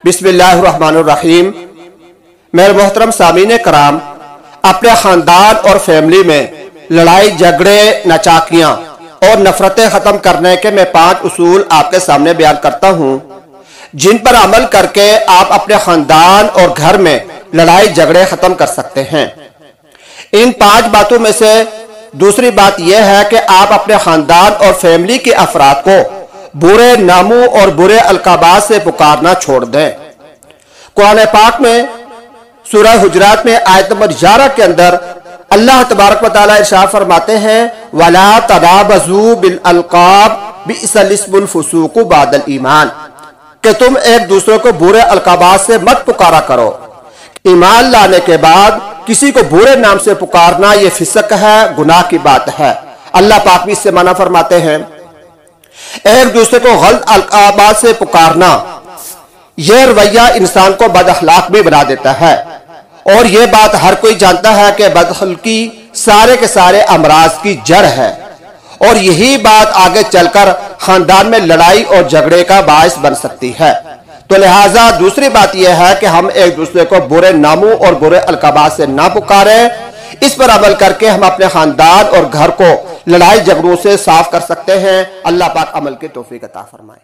बिस्मिल्लाहिर्रहमानिर्रहीम। मेरे मोहतरम सामीन कराम, अपने ख़ानदान और फैमिली में लड़ाई झगड़े, नाचाकियाँ और नफरतें ख़त्म करने के मैं 5 उसूल आपके सामने बयान करता हूँ, जिन पर अमल करके आप अपने ख़ानदान और घर में लड़ाई झगड़े ख़त्म कर सकते हैं। इन 5 बातों में से दूसरी बात यह है कि आप अपने ख़ानदान और फैमिली के अफराद को बुरे नामों और बुरे अलकाबात से पुकारना छोड़ दें। कुरान पाक में सूरह हुजरात में आयत नंबर 11 के अंदर अल्लाह तबारक व तआला इरशाद फरमाते हैं, वला तनाबज़ू बिल अलकाब बिइसल इस्मुल फुसूक बादल ईमान, कि तुम एक दूसरे को बुरे अलकाबात से मत पुकारा करो। ईमान लाने के बाद किसी को बुरे नाम से पुकारना यह फिसक है, गुनाह की बात है। अल्लाह पाक भी इससे मना फरमाते हैं। एक दूसरे को गलत अलकाबात से पुकारना यह रवैया इंसान को बदअखलाक भी बना देता है, और यह बात हर कोई जानता है कि बदअखलाकी सारे के सारे अमराज की जड़ है, और यही बात आगे चलकर खानदान में लड़ाई और झगड़े का बायस बन सकती है। तो लिहाजा दूसरी बात यह है कि हम एक दूसरे को बुरे नामों और बुरे अलकाबात से ना पुकारें। इस पर अमल करके हम अपने खानदान और घर को लड़ाई झगड़ों से साफ कर सकते हैं। अल्लाह पाक अमल की तौफीक अता फरमाए।